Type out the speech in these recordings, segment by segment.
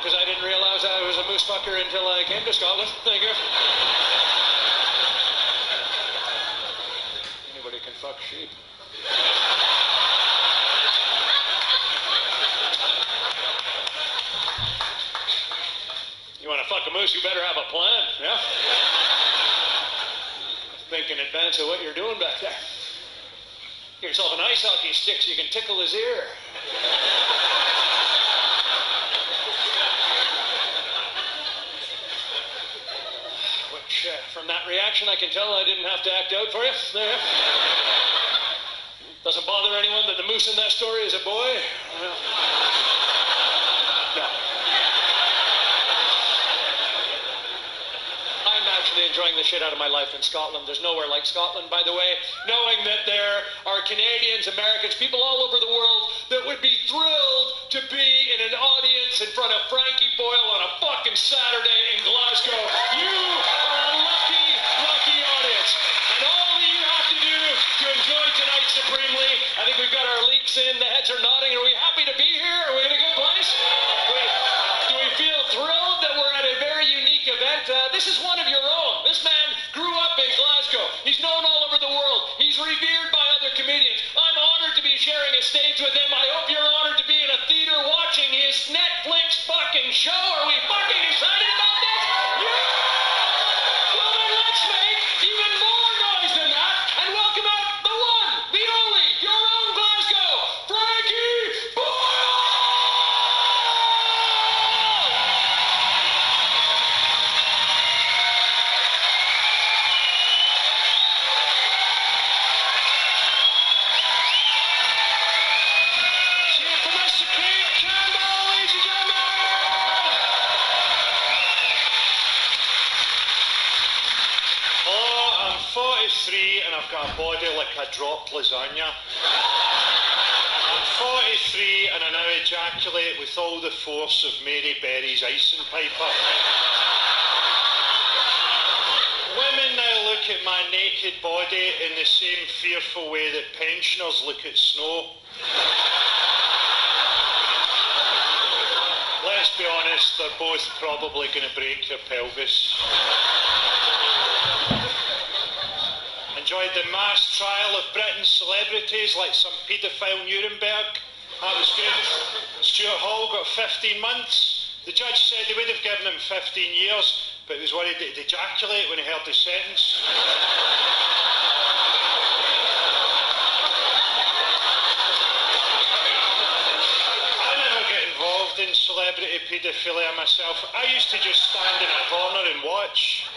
because I didn't realise I was a moose fucker until I came to Scotland. Thank you. Anybody can fuck sheep. You want to fuck a moose, you better have a plan, yeah? Think in advance of what you're doing back there. Get yourself an ice hockey stick so you can tickle his ear. Which, from that reaction, I can tell I didn't have to act out for you. There. Doesn't bother anyone that the moose in that story is a boy? No. I'm actually enjoying the shit out of my life in Scotland. There's nowhere like Scotland, by the way. Knowing that there are Canadians, Americans, people all over the world that would be thrilled to be in an audience in front of Frankie Boyle on a fucking Saturday in Glasgow. You are a lucky, lucky audience. And all that you have to do to enjoy tonight supremely, I think we've got our leaks in, the heads are nodding. Are we happy to be here? Are we in a good place? Do we feel thrilled that we're at a very unique event? This is one of your own. This man grew up in Glasgow. He's known all over the world. He's revered by other comedians. I'm honored to be sharing a stage with him. I hope you're honored to be in a theater watching his Netflix fucking show. Are we fucking excited about this? Yeah! Well, then let's make even more noise than that and welcome out the one, the only, your own Glasgow, Frankie Boyle! Cheer for Mr. Pete Campbell, ladies and gentlemen! Oh, I'm 43 and I've got a body like a dropped lasagna. I'm 43 and I now ejaculate with all the force of Mary Berry's icing piper. Women now look at my naked body in the same fearful way that pensioners look at snow. Let's be honest, they're both probably going to break their pelvis. Enjoyed the mass trial of Britain's celebrities like some paedophile Nuremberg. That was good. Stuart Hall got 15 months. The judge said he would have given him 15 years, but he was worried that he'd ejaculate when he heard the sentence. I never get involved in celebrity paedophilia myself. I used to just stand in a corner and watch.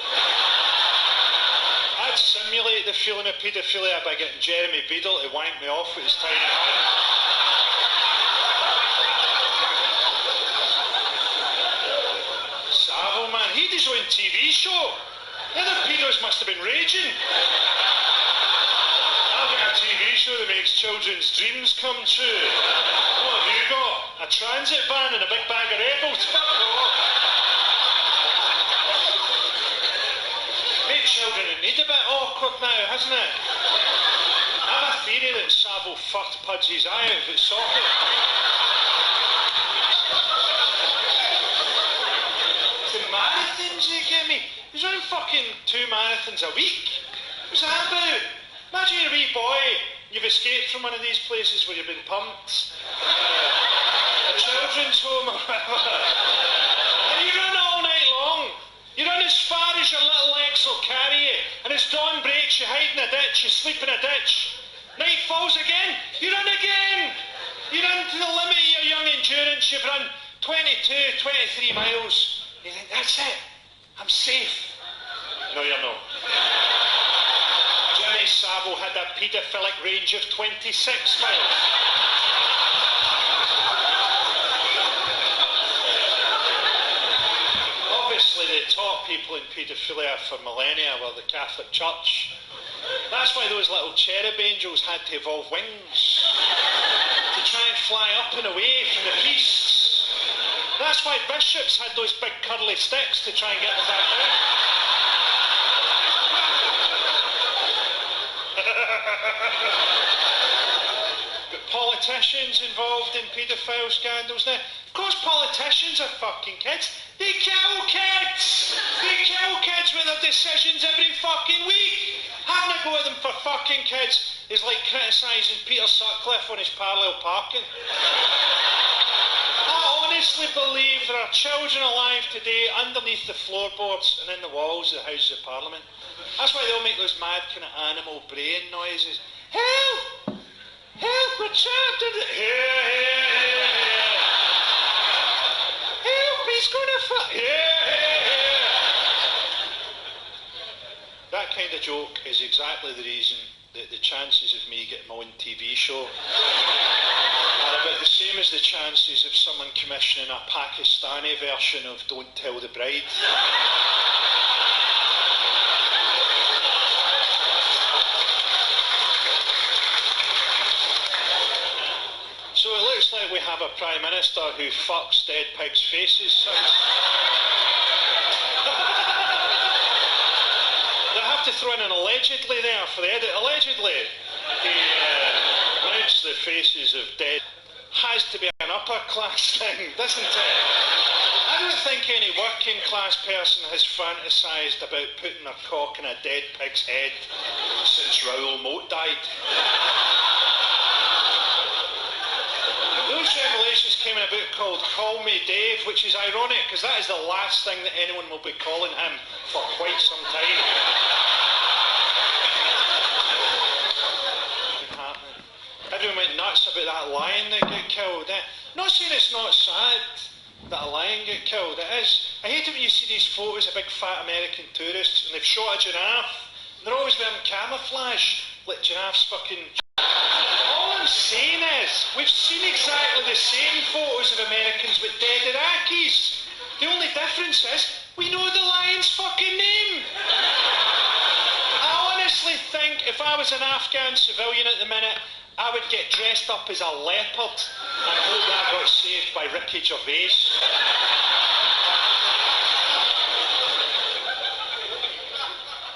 I'd simulate the feeling of paedophilia by getting Jeremy Beadle to wank me off with his tiny hand. Savile, man, he had his own TV show. The other pedos must have been raging. I've got a TV show that makes children's dreams come true. What have you got? A transit van and a big bag of rebels? Fuck off. Make children in need a bit awkward now, hasn't it? I have a theory that Savile fucked Pudsey's eye out of its socket. The marathons, you get me? He's running fucking 2 marathons a week. What's that about? Imagine you're a wee boy, you've escaped from one of these places where you've been pumped. A children's home or whatever. And you run all night long. You run as far as your little legs will carry you, and as dawn breaks, you hide in a ditch, you sleep in a ditch. Night falls again, you run again. You run to the limit of your young endurance, you've run 22, 23 miles. You think, that's it, I'm safe. No, you're not. Jimmy Savile had a paedophilic range of 26 miles. Obviously, the top people in paedophilia for millennia were the Catholic Church. That's why those little cherub angels had to evolve wings to try and fly up and away from the priests. That's why bishops had those big curly sticks to try and get them back down. Got politicians involved in paedophile scandals now. Because politicians are fucking kids. They kill kids! They kill kids with their decisions every fucking week! Having a go at them for fucking kids is like criticising Peter Sutcliffe on his parallel parking. I honestly believe there are children alive today underneath the floorboards and in the walls of the Houses of Parliament. That's why they all make those mad kind of animal brain noises. Help! Help, we're trapped in the... Here. Help, he's gonna Here. That kind of joke is exactly the reason that the chances of me getting my own TV show are about the same as the chances of someone commissioning a Pakistani version of Don't Tell the Bride. So it looks like we have a Prime Minister who fucks dead pigs' faces. They have to throw in an allegedly there for the edit. Allegedly, he mounts the faces of dead. Has to be an upper class thing, doesn't it? I don't think any working class person has fantasised about putting their cock in a dead pig's head since Raoul Moat died. Those revelations came in a book called Call Me Dave, which is ironic because that is the last thing that anyone will be calling him for quite some time. Everyone went nuts about that lion that got killed. Not saying it's not sad that a lion got killed, it is. I hate it when you see these photos of big fat American tourists and they've shot a giraffe and they're always wearing camouflage, like giraffes fucking... All I'm saying is, we've seen exactly the same photos of Americans with dead Iraqis. The only difference is, we know the lion's fucking name. I honestly think if I was an Afghan civilian at the minute, I would get dressed up as a leopard and hope that I got saved by Ricky Gervais.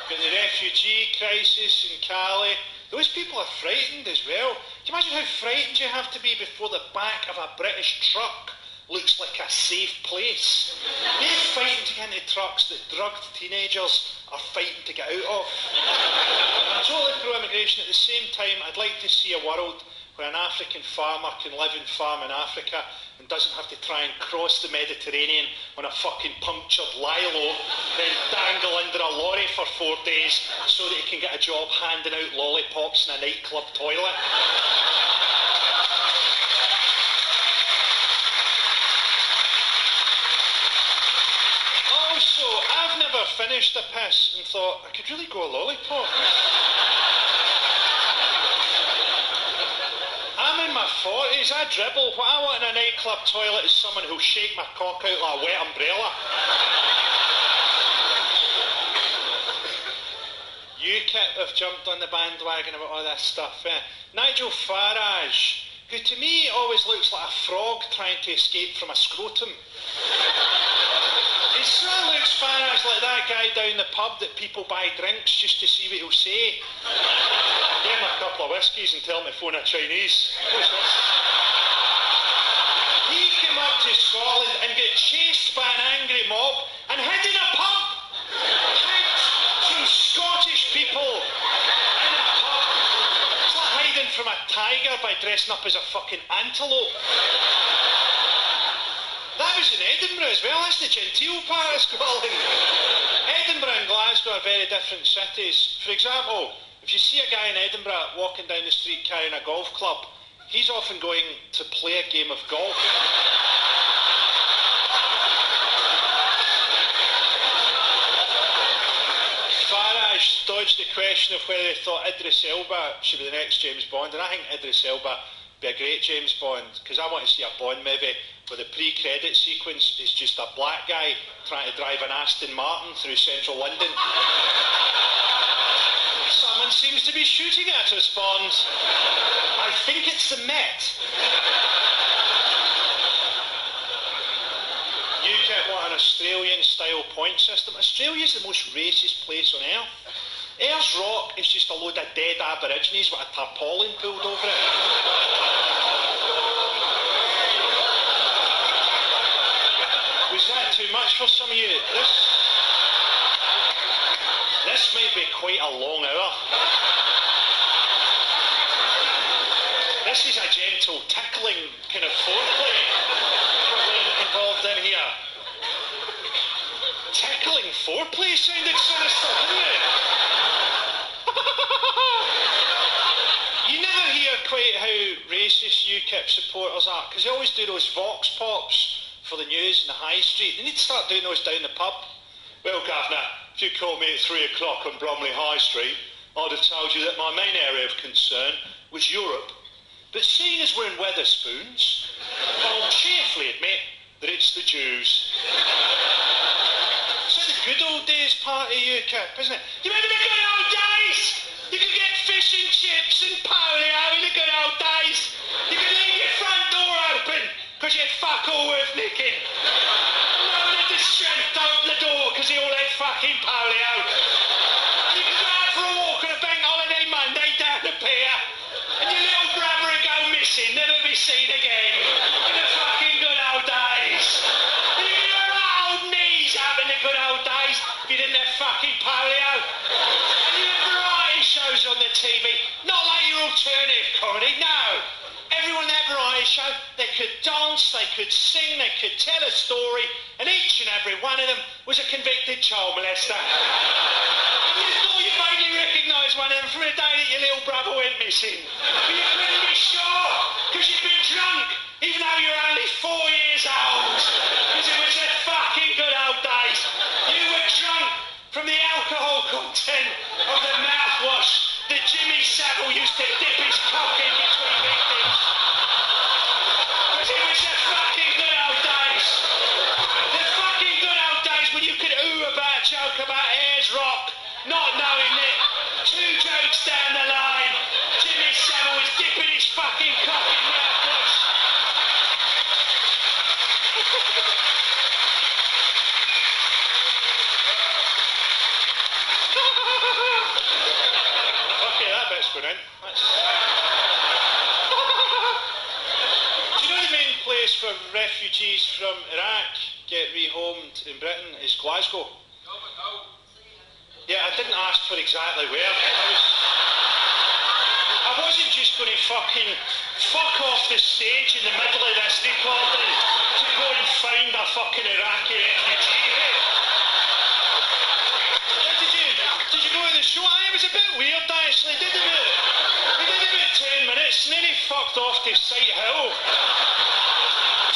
But the refugee crisis in Cali, those people are frightened as well. Can you imagine how frightened you have to be before the back of a British truck looks like a safe place? They're fighting to get into trucks that drugged teenagers are fighting to get out of. I'm totally pro-immigration. At the same time, I'd like to see a world where an African farmer can live and farm in Africa and doesn't have to try and cross the Mediterranean on a fucking punctured Lilo, then dangle under a lorry for 4 days so that he can get a job handing out lollipops in a nightclub toilet. Also, I've never finished a piss and thought, I could really go a lollipop. I'm in my 40s, I dribble. What I want in a nightclub toilet is someone who'll shake my cock out like a wet umbrella. UKIP have jumped on the bandwagon about all this stuff. Nigel Farage, who to me always looks like a frog trying to escape from a scrotum. He sort of looks Farage like that guy down the pub that people buy drinks just to see what he'll say. Give him a couple of whiskies and tell him to phone a Chinese. He came up to Scotland and got chased by an angry mob and hid in a pub. Hid from Scottish people in a pub. It's like hiding from a tiger by dressing up as a fucking antelope. That was in Edinburgh as well. That's the genteel part of Scotland. Edinburgh and Glasgow are very different cities. For example, if you see a guy in Edinburgh walking down the street carrying a golf club, he's often going to play a game of golf. Farage dodged the question of whether he thought Idris Elba should be the next James Bond, and I think Idris Elba would be a great James Bond, because I want to see a Bond movie where the pre-credit sequence is just a black guy trying to drive an Aston Martin through central London. Someone seems to be shooting at us, Bond. I think it's the Met. UKIP want an Australian-style point system. Australia's the most racist place on earth. Ayers Rock is just a load of dead Aborigines with a tarpaulin pulled over it. too much for some of you? This might be quite a long hour. This is a gentle tickling kind of foreplay involved in here. Tickling foreplay sounded sinister, didn't it? You never hear quite how racist UKIP supporters are, because they always do those vox pops for the news in the high street. They need to start doing those down the pub. Well, Governor, if you called me at 3 o'clock on Bromley High Street, I'd have told you that my main area of concern was Europe. But seeing as we're in Wetherspoons, I'll cheerfully admit that it's the Jews. It's like the good old days part of UKIP, isn't it? You remember the good old days? You could get fish and chips and polio in the good old days. You could leave your front door open because you had fuck all worth nicking. No one had the strength to open the door because they all had fucking polio. You could go out for a walk on a bank holiday Monday down the pier and your little brother would go missing, never be seen again. In the fucking good old days. And you could have our old knees up in the good old days if you didn't have fucking polio. And you had variety shows on the TV, not like your alternative comedy, no. Everyone in that variety show, they could dance, they could sing, they could tell a story, and each and every one of them was a convicted child molester. And you thought you vaguely recognised one of them from the day that your little brother went missing. But you couldn't be sure, because you'd been drunk, even though you're only 4 years old. Because it was the fucking good old days. You were drunk from the alcohol content of the mouthwash that Jimmy Savile used to dip his cock in between victims. Because it was the fucking good old days. The fucking good old days when you could ooh about a joke about Ayers Rock, not knowing that 2 jokes down the line, Jimmy Savile was dipping his fucking cock in mouthwash. Okay, that bit's going in. Do you know the main place for refugees from Iraq get rehomed in Britain is Glasgow? Yeah, I didn't ask for exactly where. I wasn't just going to fucking fuck off the stage in the middle of this recording to go and find a fucking Iraqi refugee. Did you go to the show? It was a bit weird actually. We did about 10 minutes and then he fucked off to Sight Hill.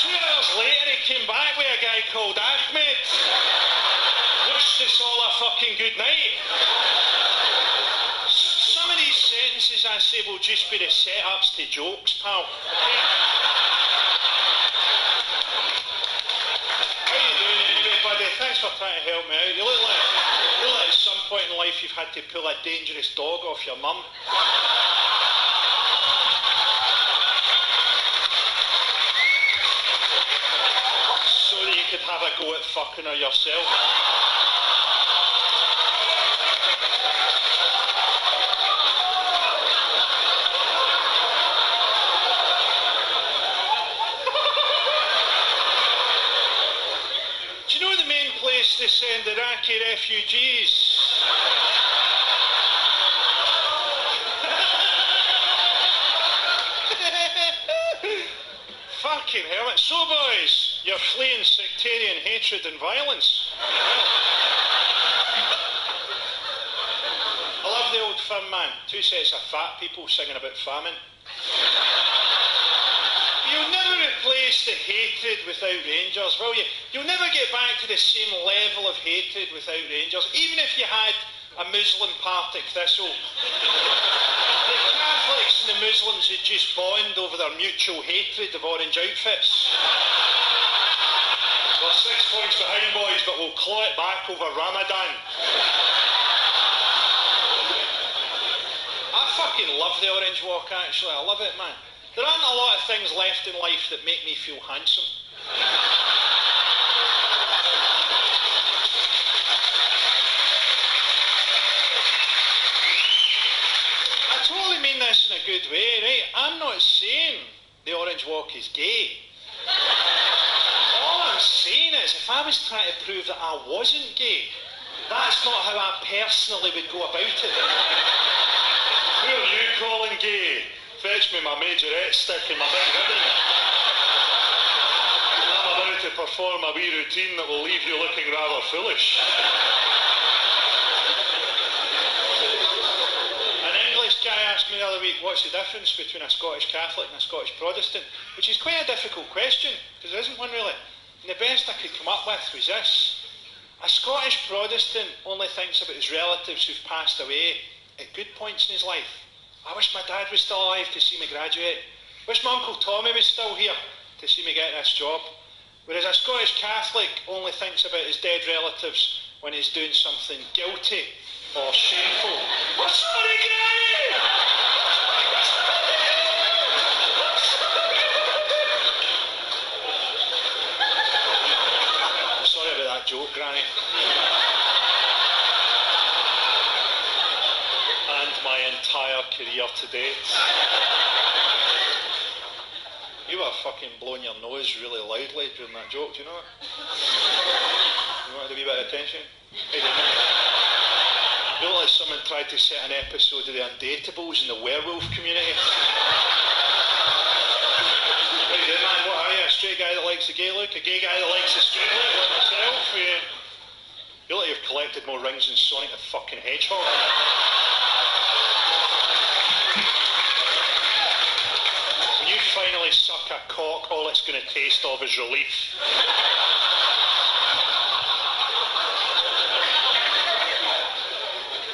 2 hours later he came back with a guy called Ahmed. Wished us all a fucking good night. Some of these sentences I say will just be the setups to jokes, pal. Okay? How you doing anyway, buddy? Thanks for trying to help me out. You look like at some point in life you've had to pull a dangerous dog off your mum. So that you could have a go at fucking her yourself. Do you know the main place they send Iraqi refugees? Fucking hell. So boys, you're fleeing sectarian hatred and violence. I love the old film, man. 2 sets of fat people singing about famine. You'll never replace the hatred without Rangers, will you? You'll never get back to the same level of hatred without Rangers, even if you had a Muslim Partick Thistle. The Catholics and the Muslims would just bond over their mutual hatred of orange outfits. We're 6 points behind, boys, but we'll claw it back over Ramadan. I fucking love the Orange Walk, actually. I love it, man. There aren't a lot of things left in life that make me feel handsome. I totally mean this in a good way, right? I'm not saying the Orange Walk is gay. All I'm saying is, if I was trying to prove that I wasn't gay, that's not how I personally would go about it. Who are you calling gay? Fetch me my majorette stick and my big ribbon. I'm about to perform a wee routine that will leave you looking rather foolish. An English guy asked me the other week, what's the difference between a Scottish Catholic and a Scottish Protestant? Which is quite a difficult question, because there isn't one really. And the best I could come up with was this. A Scottish Protestant only thinks about his relatives who've passed away at good points in his life. I wish my dad was still alive to see me graduate. Wish my Uncle Tommy was still here to see me get this job. Whereas a Scottish Catholic only thinks about his dead relatives when he's doing something guilty or shameful. Oh, sorry, Granny! I'm sorry about that joke, Granny. And my entire career to date. You were fucking blowing your nose really loudly during that joke, do you know it? You wanted a wee bit of attention? Hey, you look like someone tried to set an episode of The Undateables in the werewolf community. What are you doing, man? What are you? A straight guy that likes the gay look? A gay guy that likes the straight look? Like myself? You look like you've collected more rings than Sonic the fucking Hedgehog. When you finally suck a cock, all it's going to taste of is relief.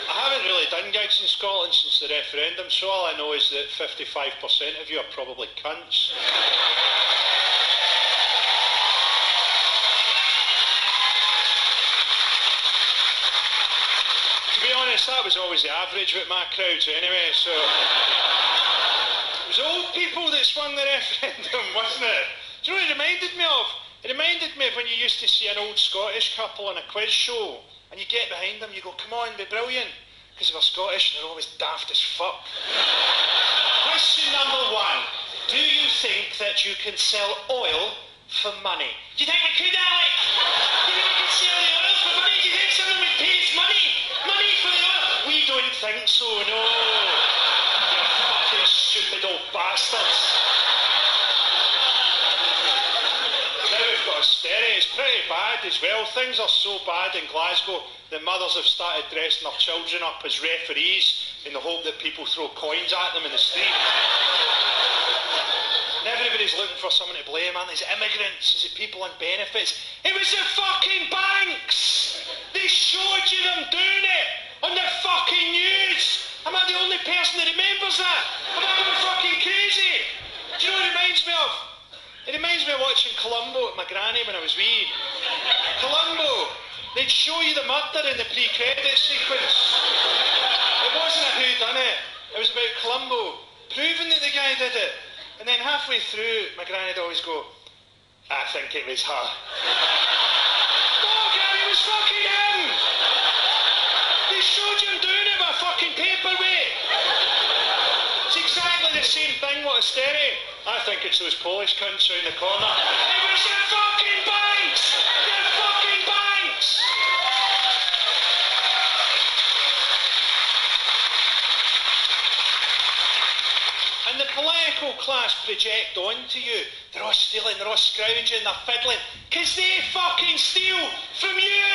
I haven't really done gigs in Scotland since the referendum, so all I know is that 55% of you are probably cunts. To be honest, that was always the average with my crowds anyway, so... It was old people that swung the referendum, wasn't it? Do you know what it reminded me of? It reminded me of when you used to see an old Scottish couple on a quiz show, and you get behind them, you go, come on, be brilliant. Because they're Scottish and they're always daft as fuck. Question number 1. Do you think that you can sell oil for money? Do you think I could, Alec? Do you think I could sell the oil for money? Do you think someone would pay us money? Money for the oil? We don't think so, no. You fucking stupid old bastards. Now we've got austerity. It's pretty bad as well. Things are so bad in Glasgow that mothers have started dressing their children up as referees in the hope that people throw coins at them in the street. And everybody's looking for someone to blame, aren't they? Is it immigrants? Is it people on benefits? It was the fucking banks! They showed you them doing it on the fucking news! Am I the only person that remembers that? Am I going fucking crazy? Do you know what it reminds me of? It reminds me of watching Columbo at my granny when I was wee. Columbo! They'd show you the murder in the pre-credit sequence. It wasn't a whodunit. It was about Columbo proving that the guy did it. And then halfway through, my granny'd always go, I think it was her. No, Granny, it was fucking him! They showed you him doing it by fucking paperweight. It's exactly the same thing, what austerity. I think it's those Polish cunts around the corner. It was the fucking banks! The fucking banks! And the political class project onto you. They're all stealing, they're all scrounging, they're fiddling. Because they fucking steal from you!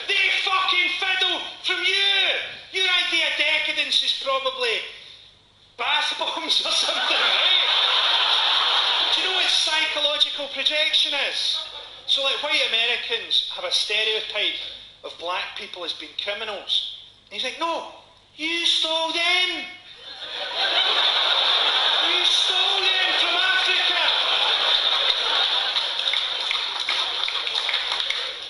They fucking fiddle from you! Your idea of decadence is probably bath bombs or something, right? Do you know what psychological projection is? So like white Americans have a stereotype of black people as being criminals. And he's like, no, you stole them! You stole them from Africa!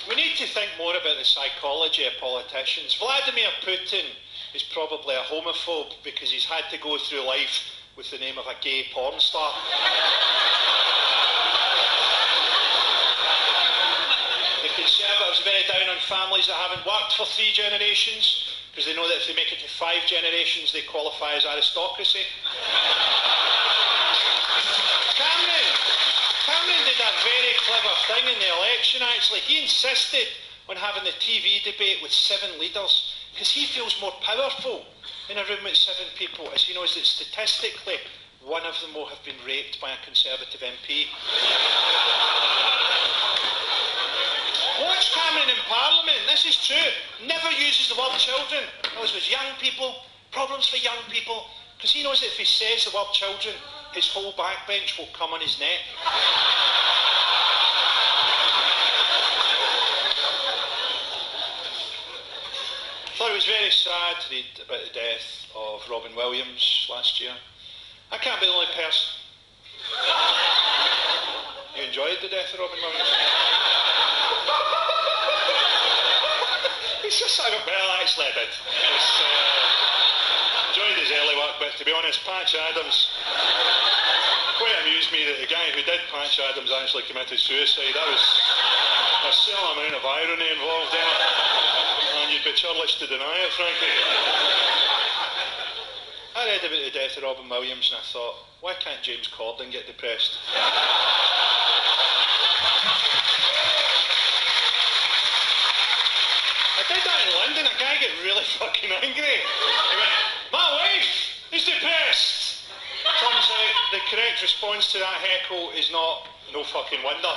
We need to think more about the psychology of politicians. Vladimir Putin is probably a homophobe because he's had to go through life with the name of a gay porn star. The Conservatives are very down on families that haven't worked for 3 generations because they know that if they make it to 5 generations they qualify as aristocracy. Cameron did a very clever thing in the election, actually. He insisted on having the TV debate with 7 leaders because he feels more powerful in a room with 7 people, as he knows that statistically one of them will have been raped by a Conservative MP. Watch Cameron in Parliament, this is true, never uses the word children. Always goes, young people, problems for young people, because he knows that if he says the word children, his whole backbench will come on his neck. I thought it was very sad to read about the death of Robin Williams last year. I can't be the only person. You enjoyed the death of Robin Williams? It's just, well, actually I did. Enjoyed his early work, but to be honest, Patch Adams, quite amused me that the guy who did Patch Adams actually committed suicide. That was a certain amount of irony involved in it, and you'd be churlish to deny it, Frankie. I read about the death of Robin Williams and I thought, why can't James Corden get depressed? I did that in London, a guy got really fucking angry. He went, my wife is depressed! Turns out the correct response to that heckle is not, no fucking wonder.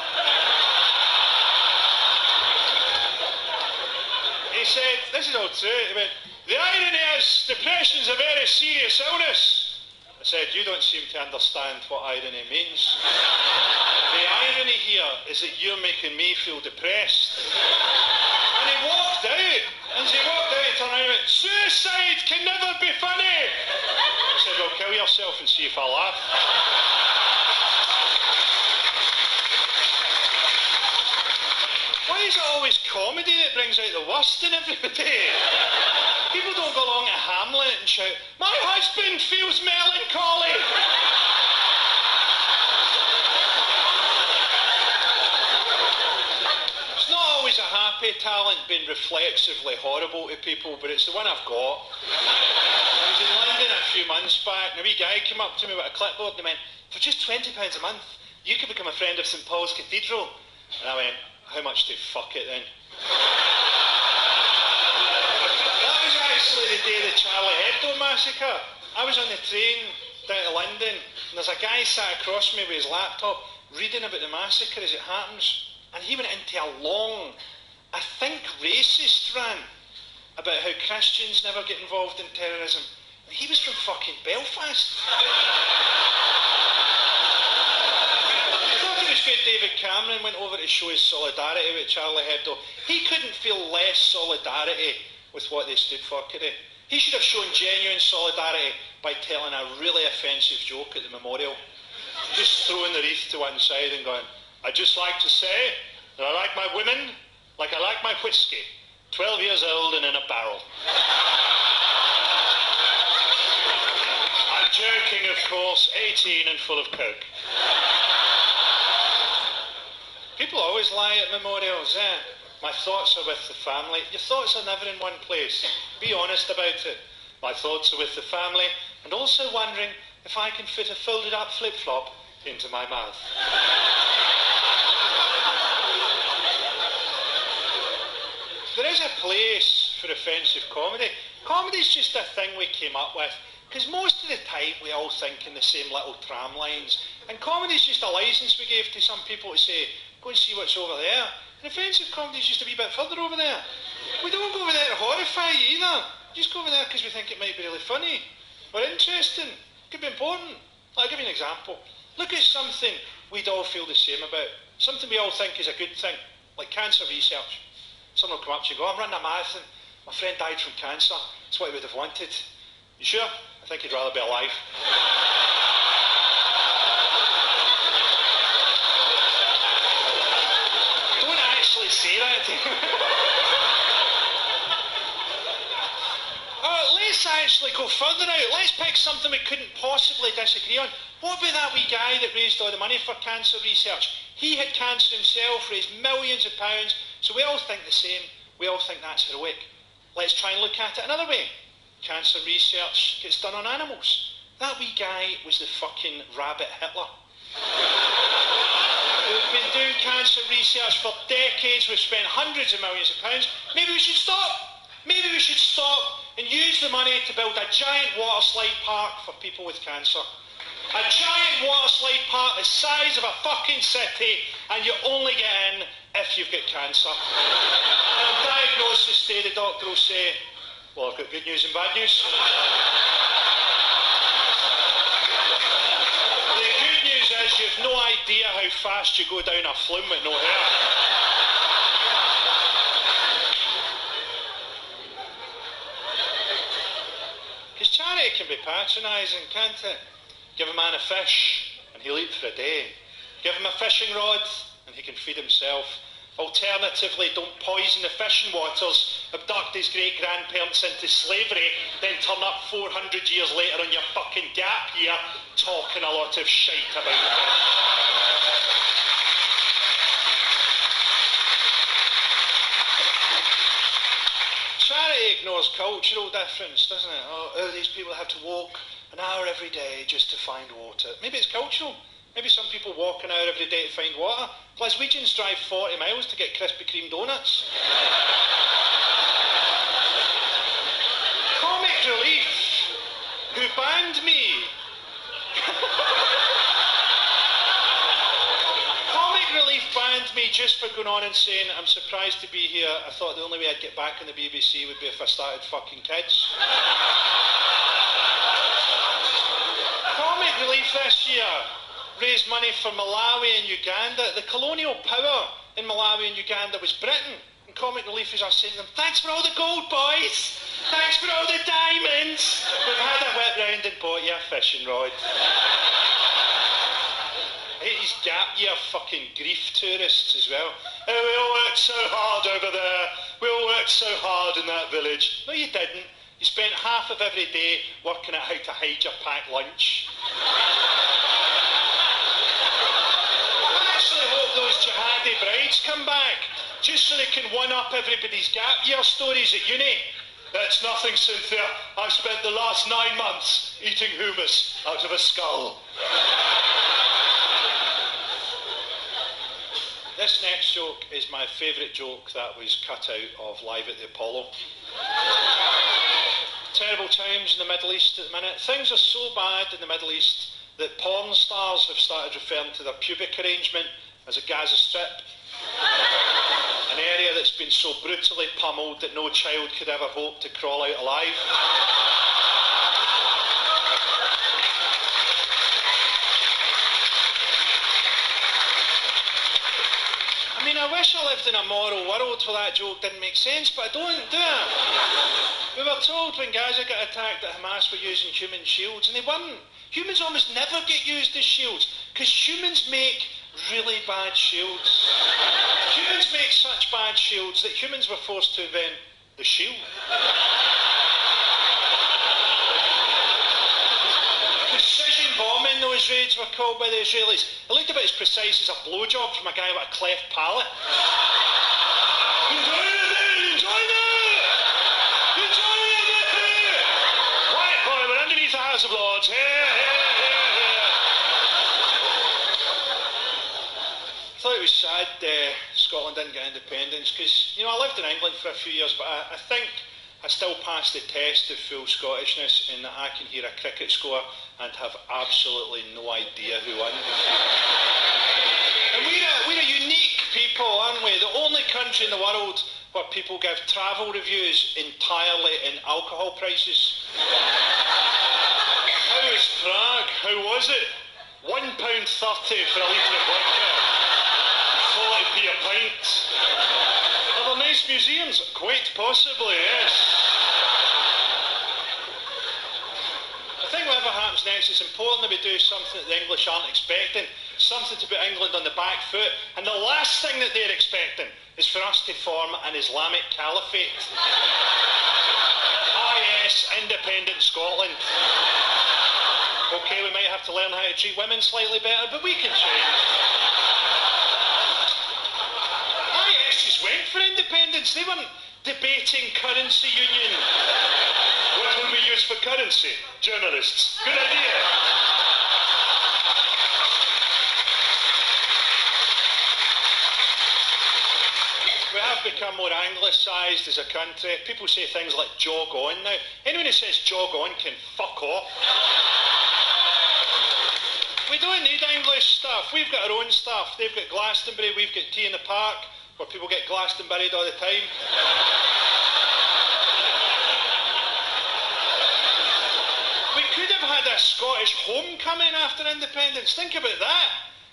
He said, this is all true, he went, the irony is, depression's a very serious illness. I said, you don't seem to understand what irony means. The irony here is that you're making me feel depressed. And he walked out. And as he walked out, he turned around and went, suicide can never be funny. I said, well, kill yourself and see if I laugh. Why is it always comedy that brings out the worst in everybody? People don't go along to Hamlet and shout, my husband feels melancholy. It's not always a happy talent being reflexively horrible to people, but it's the one I've got. I was in London a few months back and a wee guy came up to me with a clipboard and he went, for just £20 a month, you could become a friend of St Paul's Cathedral. And I went, how much to fuck it then? That was actually the day of the Charlie Hebdo massacre. I was on the train down to London and there's a guy sat across me with his laptop reading about the massacre as it happens, and he went into a long, I think racist rant about how Christians never get involved in terrorism. And he was from fucking Belfast. David Cameron went over to show his solidarity with Charlie Hebdo. He couldn't feel less solidarity with what they stood for, could he? He should have shown genuine solidarity by telling a really offensive joke at the memorial. Just throwing the wreath to one side and going, I'd just like to say that I like my women like I like my whiskey, 12 years old and in a barrel. I'm joking, of course, 18 and full of coke. People always lie at memorials, eh? My thoughts are with the family. Your thoughts are never in one place. Be honest about it. My thoughts are with the family, and also wondering if I can fit a folded up flip-flop into my mouth. There is a place for offensive comedy. Comedy's just a thing we came up with, because most of the time we all think in the same little tram lines, and comedy's just a licence we gave to some people to say, go and see what's over there. And offensive comedy's just a wee bit further over there. We don't go over there to horrify you either. We just go over there because we think it might be really funny or interesting. It could be important. I'll give you an example. Look at something we'd all feel the same about. Something we all think is a good thing, like cancer research. Someone will come up to you and go, I'm running a marathon. My friend died from cancer. That's what he would have wanted. You sure? I think he'd rather be alive. Don't actually say that to him. Let's actually go further out. Let's pick something we couldn't possibly disagree on. What about that wee guy that raised all the money for cancer research? He had cancer himself, raised millions of pounds, so we all think the same. We all think that's heroic. Let's try and look at it another way. Cancer research gets done on animals. That wee guy was the fucking rabbit Hitler. We've been doing cancer research for decades. We've spent hundreds of millions of pounds. Maybe we should stop. Maybe we should stop and use the money to build a giant water slide park for people with cancer. A giant water slide park the size of a fucking city, and you only get in if you've got cancer. And on diagnosis day, the doctor will say, well, I've got good news and bad news. The good news is you've no idea how fast you go down a flume with no hair. Because charity can be patronising, can't it? Give a man a fish and he'll eat for a day. Give him a fishing rod and he can feed himself. Alternatively, don't poison the fishing waters, abduct his great-grandparents into slavery, then turn up 400 years later on your fucking gap year talking a lot of shite about fish. Charity ignores cultural difference, doesn't it? Oh, these people have to walk an hour every day just to find water. Maybe it's cultural. Maybe some people walk an hour every day to find water. Glaswegians drive 40 miles to get Krispy Kreme donuts. Comic Relief, who banned me. Comic Relief banned me just for going on and saying, I'm surprised to be here. I thought the only way I'd get back on the BBC would be if I started fucking kids. Comic Relief this year raised money for Malawi and Uganda. The colonial power in Malawi and Uganda was Britain. And Comic Relief is us saying to them, thanks for all the gold, boys. Thanks for all the diamonds. We've had a whip round and bought you a fishing rod. I hate these gap year fucking grief tourists as well. Oh, we all worked so hard over there. We all worked so hard in that village. No, you didn't. You spent half of every day working out how to hide your packed lunch. I actually hope those jihadi brides come back, just so they can one-up everybody's gap year stories at uni. That's nothing, Cynthia. I spent the last 9 months eating hummus out of a skull. This next joke is my favourite joke that was cut out of Live at the Apollo. Terrible times in the Middle East at the minute. Things are so bad in the Middle East that porn stars have started referring to their pubic arrangement as a Gaza Strip. An area that's been so brutally pummeled that no child could ever hope to crawl out alive. I mean, I wish I lived in a moral world where that joke didn't make sense, but I don't, do I? We were told when Gaza got attacked that Hamas were using human shields, and they weren't. Humans almost never get used as shields, because humans make really bad shields. Humans make such bad shields that humans were forced to invent the shield. Precision bombing, those raids were called by the Israelis. It looked about as precise as a blowjob from a guy with a cleft palate. Enjoy it! Enjoy it! Enjoy it! Quiet, boy, we're underneath the House of Lords. Here, here, here, here. I thought it was sad Scotland didn't get independence because, you know, I lived in England for a few years, but I think I still passed the test of full Scottishness in that I can hear a cricket score and have absolutely no idea who won. And we're a unique people, aren't we? The only country in the world where people give travel reviews entirely in alcohol prices. How was Prague? How was it? £1.30 for a litre of vodka. 40p a pint. Are there nice museums? Quite possibly, yes. I think whatever happens next, it's important that we do something that the English aren't expecting, something to put England on the back foot, and the last thing that they're expecting is for us to form an Islamic caliphate. IS, independent Scotland. Okay, we might have to learn how to treat women slightly better, but we can change. IS just went for independence. They weren't debating currency union. What will we use for currency? Journalists. Good idea. become more anglicised as a country. People say things like jog on now. Anyone who says jog on can fuck off. We don't need English stuff. We've got our own stuff. They've got Glastonbury, we've got Tea in the Park, where people get Glastonburied all the time. We could have had a Scottish homecoming after independence. Think about that.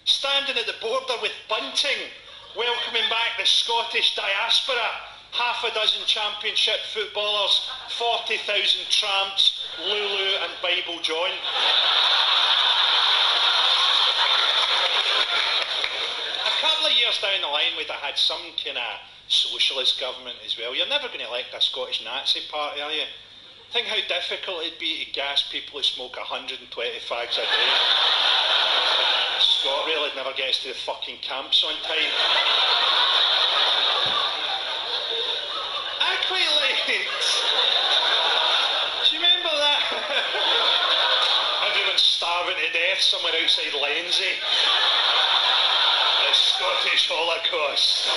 Standing at the border with bunting, welcoming back the Scottish diaspora. Half a dozen championship footballers, 40,000 tramps, Lulu and Bible John. A couple of years down the line, we'd have had some kind of socialist government as well. You're never going to elect a Scottish Nazi party, are you? Think how difficult it'd be to gas people who smoke 120 fags a day. ScotRail never gets to the fucking camps on time. I quite liked. Do you remember that? Everyone's starving to death somewhere outside Lenzie. The Scottish Holocaust.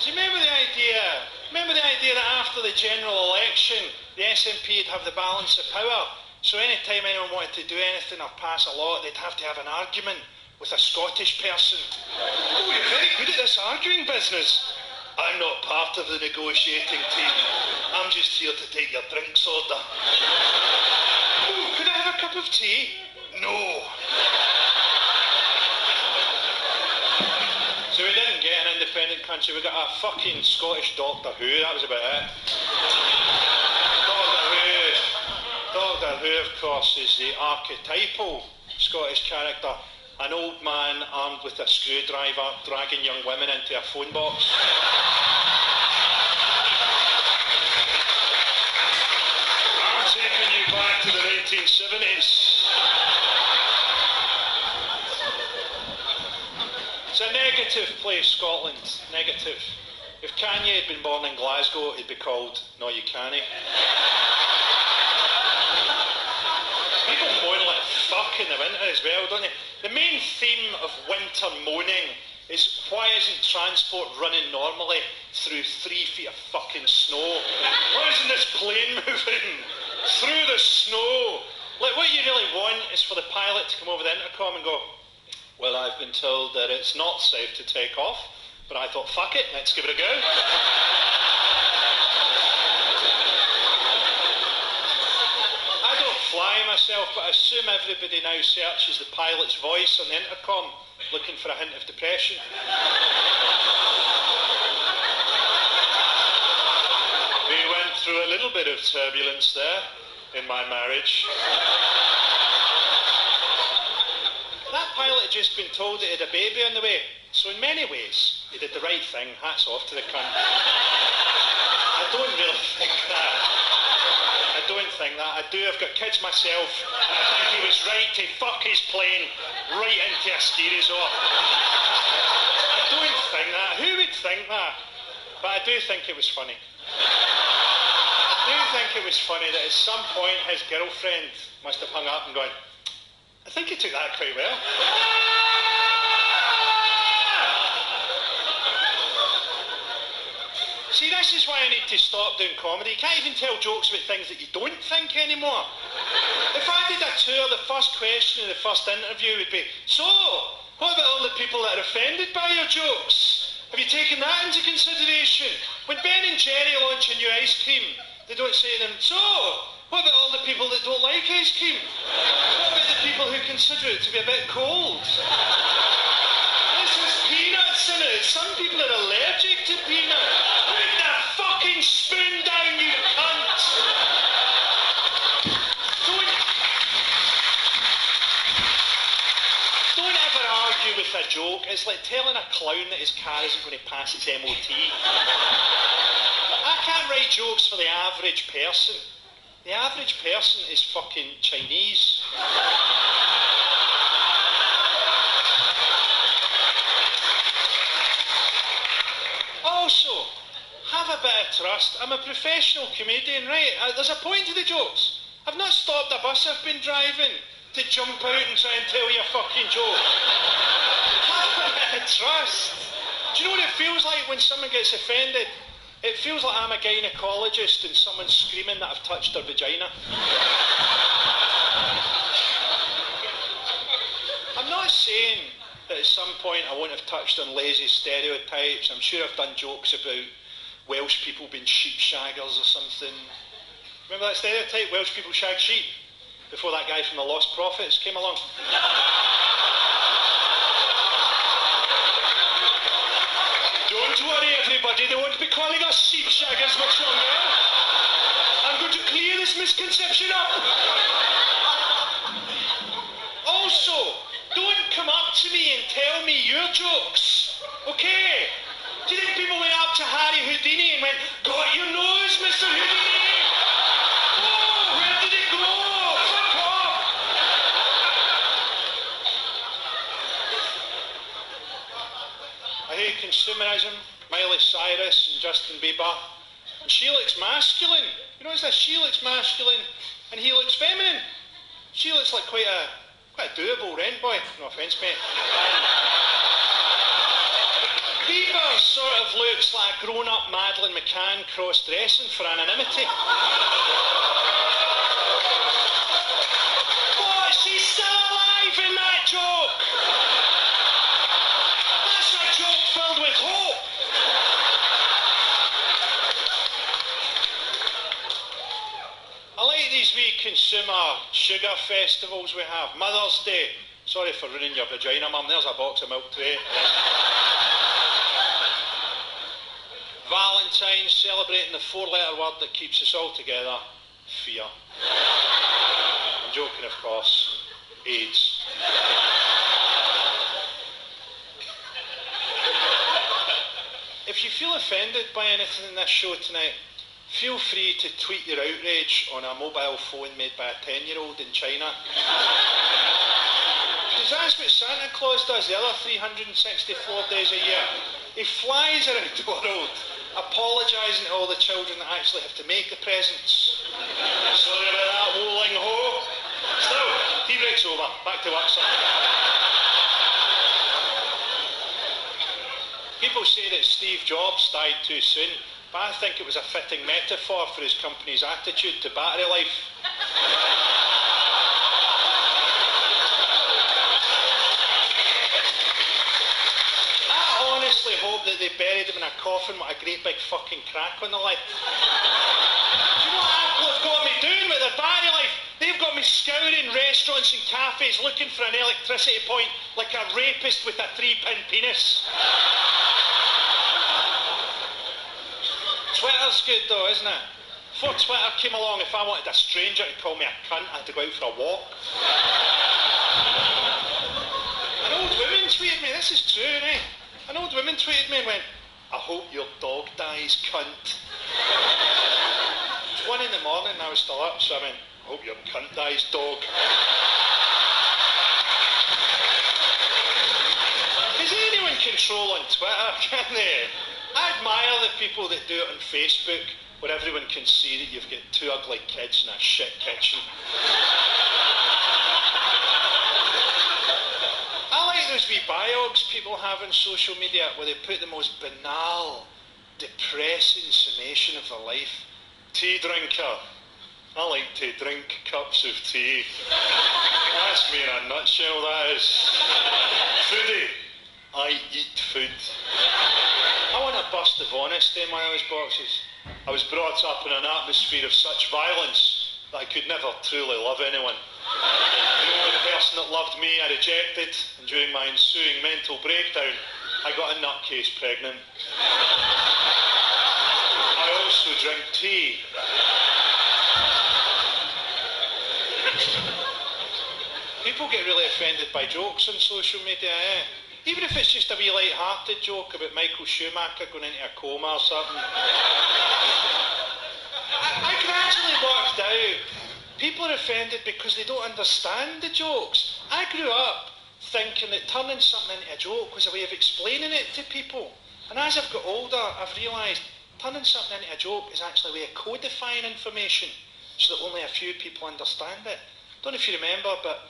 Do you remember the idea? Remember the idea that after the general election, the SNP would have the balance of power? So any time anyone wanted to do anything or pass a law, they'd have to have an argument with a Scottish person. Oh, you're very good at this arguing business. I'm not part of the negotiating team. I'm just here to take your drinks order. Oh, could I have a cup of tea? No. So we didn't get an independent country. We got a fucking Scottish Doctor Who. That was about it. Doctor Who, of course, is the archetypal Scottish character. An old man armed with a screwdriver dragging young women into a phone box. I'm taking you back to the 1970s. It's a negative place, Scotland. Negative. If Kanye had been born in Glasgow, he'd be called No You Canny. People moan like fuck in the winter as well, don't they? The main theme of winter moaning is why isn't transport running normally through 3 feet of fucking snow? Why isn't this plane moving through the snow? Like, what you really want is for the pilot to come over the intercom and go, well, I've been told that it's not safe to take off, but I thought, fuck it, let's give it a go. I don't fly myself, but I assume everybody now searches the pilot's voice on the intercom, looking for a hint of depression. We went through a little bit of turbulence there in my marriage. That pilot had just been told it had a baby on the way, so in many ways, he did the right thing. Hats off to the cunt. I don't really think that. I don't think that. I do. I've got kids myself. I think he was right to fuck his plane right into a ski resort. I don't think that. Who would think that? But I do think it was funny. I do think it was funny that at some point his girlfriend must have hung up and gone, I think he took that quite well. See, this is why I need to stop doing comedy. You can't even tell jokes about things that you don't think anymore. If I did a tour, the first question in the first interview would be, so, what about all the people that are offended by your jokes? Have you taken that into consideration? When Ben and Jerry launch a new ice cream, they don't say to them, so, what about all the people that don't like ice cream? What about the people who consider it to be a bit cold? This has peanuts in it. Some people are allergic to peanuts. Put that fucking spoon down, you cunt! Don't ever argue with a joke. It's like telling a clown that his car isn't going to pass its MOT. I can't write jokes for the average person. The average person is fucking Chinese. Also, have a bit of trust. I'm a professional comedian, right? There's a point to the jokes. I've not stopped a bus I've been driving to jump out and try and tell you a fucking joke. Have a bit of trust. Do you know what it feels like when someone gets offended? It feels like I'm a gynaecologist and someone's screaming that I've touched their vagina. I'm not saying that at some point I won't have touched on lazy stereotypes. I'm sure I've done jokes about Welsh people being sheep shaggers or something. Remember that stereotype? Welsh people shag sheep? Before that guy from the Lost Prophets came along. Don't worry, everybody, they won't be calling us sheep shaggers much longer. I'm going to clear this misconception up. Also, don't come up to me and tell me your jokes, okay? Do you think people went up to Harry Houdini and went, "Got your nose, Mr. Houdini? Oh, where did it go? Fuck off!" I hate consumerism, Miley Cyrus and Justin Bieber. And she looks masculine. You notice that? She looks masculine and he looks feminine. She looks like quite a doable rent boy. No offence, mate. Bieber sort of looks like a grown-up Madeleine McCann cross-dressing for anonymity. What? She's still alive in that joke! That's a joke filled with hope! I like these wee consumer sugar festivals we have. Mother's Day. Sorry for ruining your vagina, Mum. There's a box of milk tray. Valentine's, celebrating the four-letter word that keeps us all together. Fear. I'm joking, of course. AIDS. If you feel offended by anything in this show tonight, feel free to tweet your outrage on a mobile phone made by a 10-year-old in China. Because that's what Santa Claus does the other 364 days a year. He flies around the world, apologising to all the children that actually have to make the presents. Sorry about that, Woling Ho. Still, tea break's over. Back to work, son. People say that Steve Jobs died too soon, but I think it was a fitting metaphor for his company's attitude to battery life. I honestly hope that they buried him in a coffin with a great big fucking crack on the lid. Do you know what Apple have got me doing with their battery life? They've got me scouring restaurants and cafes looking for an electricity point like a rapist with a 3-pin penis. Twitter's good though, isn't it? Before Twitter came along, if I wanted a stranger to call me a cunt, I had to go out for a walk. An old woman tweeted me, this is true, eh? An old woman tweeted me and went, "I hope your dog dies, cunt." It was 1 in the morning and I was still up, so I went, "I hope your cunt dies, dog." Is anyone controlling Twitter, can they? I admire the people that do it on Facebook, where everyone can see that you've got 2 ugly kids in a shit kitchen. I like those wee biogs people have on social media where they put the most banal, depressing summation of their life. Tea drinker. I like to drink cups of tea. That's me in a nutshell, that is. Foodie. I eat food. I want a burst of honesty in one of those boxes. I was brought up in an atmosphere of such violence that I could never truly love anyone. The only person that loved me I rejected, and during my ensuing mental breakdown, I got a nutcase pregnant. I also drink tea. People get really offended by jokes on social media, eh? Even if it's just a wee light-hearted joke about Michael Schumacher going into a coma or something. I gradually worked out people are offended because they don't understand the jokes. I grew up thinking that turning something into a joke was a way of explaining it to people. And as I've got older, I've realised turning something into a joke is actually a way of codifying information so that only a few people understand it. I don't know if you remember, but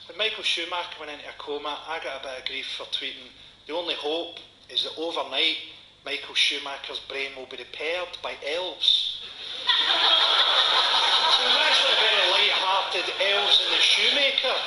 when Michael Schumacher went into a coma, I got a bit of grief for tweeting, "The only hope is that overnight Michael Schumacher's brain will be repaired by elves. So there's actually a very light-hearted elves in the Shoemaker.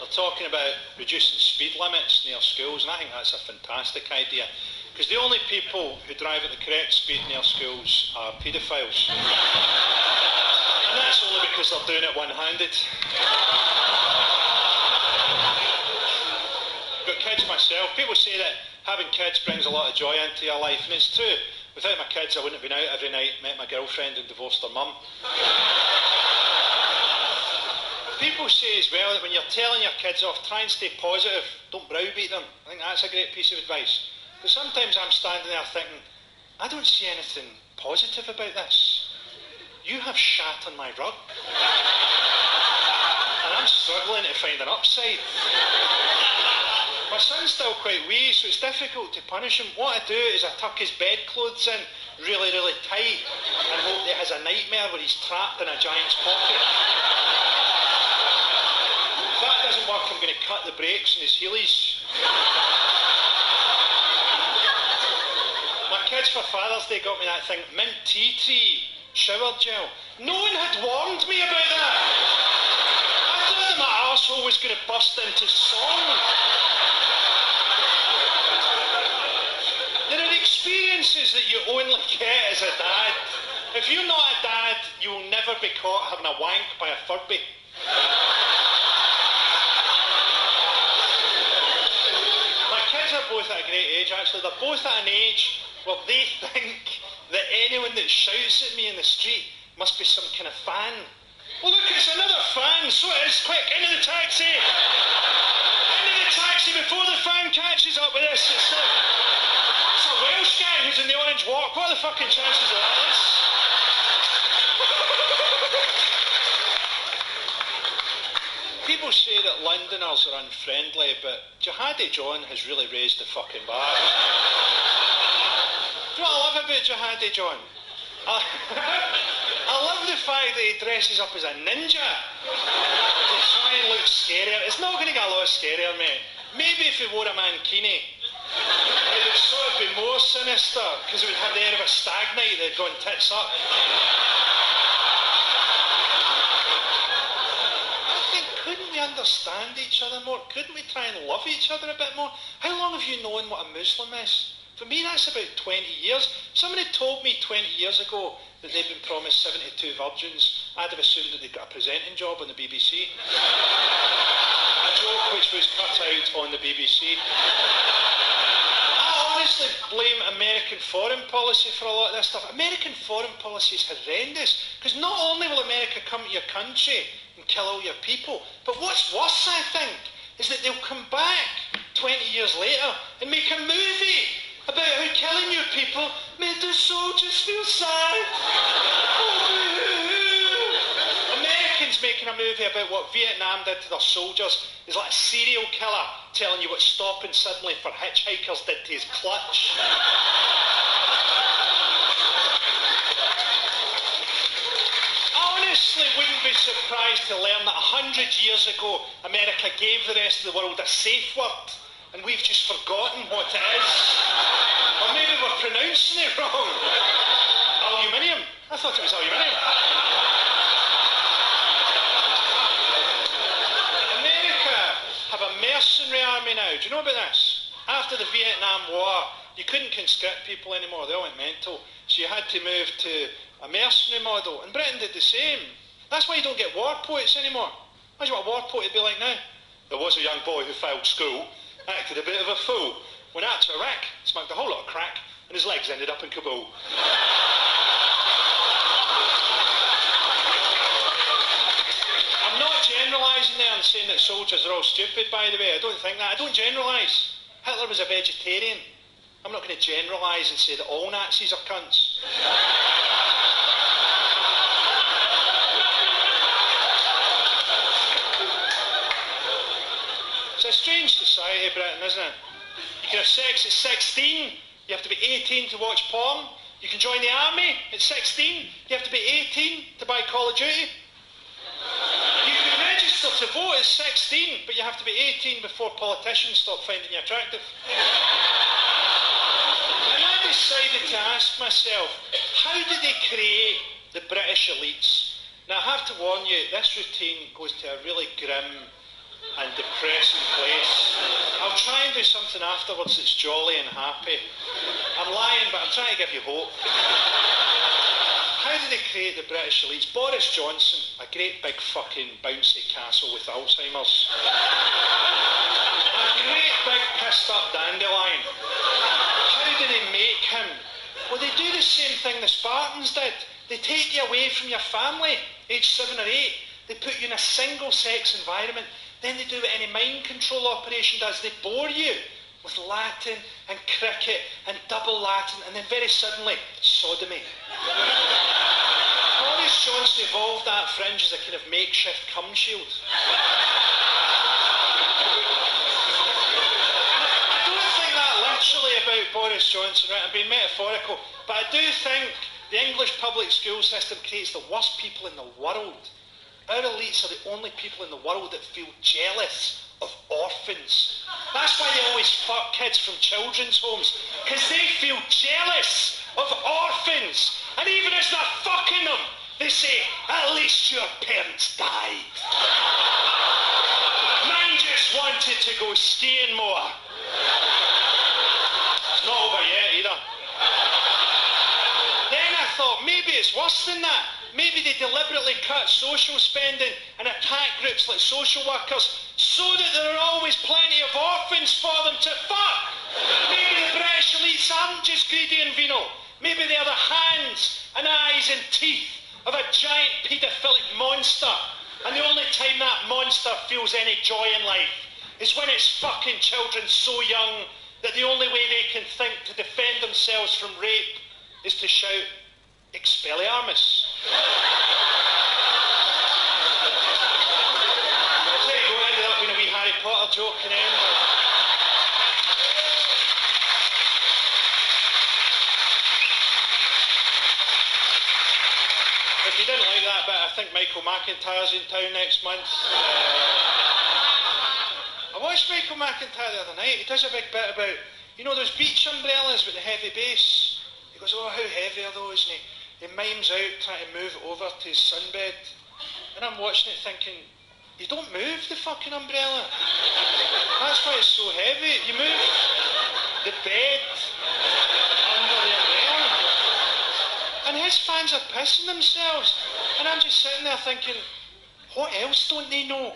They're talking about reducing speed limits near schools, and I think that's a fantastic idea. Because the only people who drive at the correct speed near schools are paedophiles. And that's only because they're doing it one-handed. Got kids myself. People say that having kids brings a lot of joy into your life, and it's true. Without my kids, I wouldn't have been out every night, met my girlfriend and divorced her mum. People say as well that when you're telling your kids off, try and stay positive, don't browbeat them. I think that's a great piece of advice. But sometimes I'm standing there thinking, I don't see anything positive about this. You have shat on my rug. And I'm struggling to find an upside. My son's still quite wee, so it's difficult to punish him. What I do is I tuck his bedclothes in really, really tight and hope that he has a nightmare where he's trapped in a giant's pocket. If that doesn't work, I'm going to cut the brakes on his heelys. My kids for Father's Day got me that thing, mint tea tree shower gel. No one had warned me about that. I thought that my arsehole was going to burst into song. There are experiences that you only get as a dad. If you're not a dad, you will never be caught having a wank by a Furby. My kids are both at a great age, actually. They're both at an age where they think that anyone that shouts at me in the street must be some kind of fan. Well, look, it's another fan, so it is. Quick, into the taxi! Into the taxi before the fan catches up with this. It's a Welsh guy who's in the Orange Walk. What are the fucking chances of that? People say that Londoners are unfriendly, but Jihadi John has really raised the fucking bar. Do you know what I love about Jihadi John? I love the fact that he dresses up as a ninja to try and look scarier. It's not going to get a lot scarier, mate. Maybe if he wore a mankini, it would sort of be more sinister, because it would have the air of a stag night that had gone tits up. I think, couldn't we understand each other more? Couldn't we try and love each other a bit more? How long have you known what a Muslim is? For me, that's about 20 years. Somebody told me 20 years ago that they'd been promised 72 virgins. I'd have assumed that they'd got a presenting job on the BBC. A joke which was cut out on the BBC. I honestly blame American foreign policy for a lot of this stuff. American foreign policy is horrendous, because not only will America come to your country and kill all your people, but what's worse, I think, is that they'll come back 20 years later and make a movie about how killing your people made the soldiers feel sad. Americans making a movie about what Vietnam did to their soldiers is like a serial killer telling you what stopping suddenly for hitchhikers did to his clutch. I honestly wouldn't be surprised to learn that 100 years ago America gave the rest of the world a safe word, and we've just forgotten what it is. Or maybe we're pronouncing it wrong. Aluminium. I thought it was aluminium. America have a mercenary army now. Do you know about this? After the Vietnam War, you couldn't conscript people anymore. They all went mental. So you had to move to a mercenary model. And Britain did the same. That's why you don't get war poets anymore. Imagine what a war poet would be like now. There was a young boy who failed school, acted a bit of a fool, went out to Iraq, smoked a whole lot of crack, and his legs ended up in Kabul. I'm not generalising there and saying that soldiers are all stupid, by the way. I don't think that. I don't generalise. Hitler was a vegetarian. I'm not going to generalise and say that all Nazis are cunts. It's a strange society, Britain, isn't it? You can have sex at 16, you have to be 18 to watch porn, You can join the army at 16. You have to be 18 to buy Call of Duty. You can register to vote at 16, but you have to be 18 before politicians stop finding you attractive. And I decided to ask myself, how did they create the British elites? Now I have to warn you, this routine goes to a really grim and depressing place. I'll try and do something afterwards that's jolly and happy. I'm lying, but I'm trying to give you hope. How did they create the British elites? Boris Johnson, a great big fucking bouncy castle with Alzheimer's. A great big pissed up dandelion. How do they make him? Well, they do the same thing the Spartans did. They take you away from your family, age 7 or 8. They put you in a single-sex environment. Then they do what any mind control operation does. They bore you with Latin and cricket and double Latin, and then very suddenly, sodomy. Boris Johnson evolved that fringe as a kind of makeshift cum shield. I don't think that literally about Boris Johnson, right? I'm being metaphorical, but I do think the English public school system creates the worst people in the world. Our elites are the only people in the world that feel jealous of orphans. That's why they always fuck kids from children's homes, because they feel jealous of orphans. And even as they're fucking them, they say, at least your parents died. Mine just wanted to go skiing more. It's not over yet either. Then I thought, maybe it's worse than that. Maybe they deliberately cut social spending and attack groups like social workers so that there are always plenty of orphans for them to fuck. Maybe the British elites aren't just greedy and venal. Maybe they are the hands and eyes and teeth of a giant paedophilic monster. And the only time that monster feels any joy in life is when it's fucking children so young that the only way they can think to defend themselves from rape is to shout, Expelliarmus. There you go, ended up being a wee Harry Potter joke in the end. If you didn't like that bit, I think Michael McIntyre's in town next month. I watched Michael McIntyre the other night. He does a big bit about, you know, those beach umbrellas with the heavy base. He goes, oh, how heavy are those? And he mimes out trying to move it over to his sunbed. And I'm watching it thinking, you don't move the fucking umbrella. That's why it's so heavy. You move the bed under the umbrella. And his fans are pissing themselves. And I'm just sitting there thinking, what else don't they know?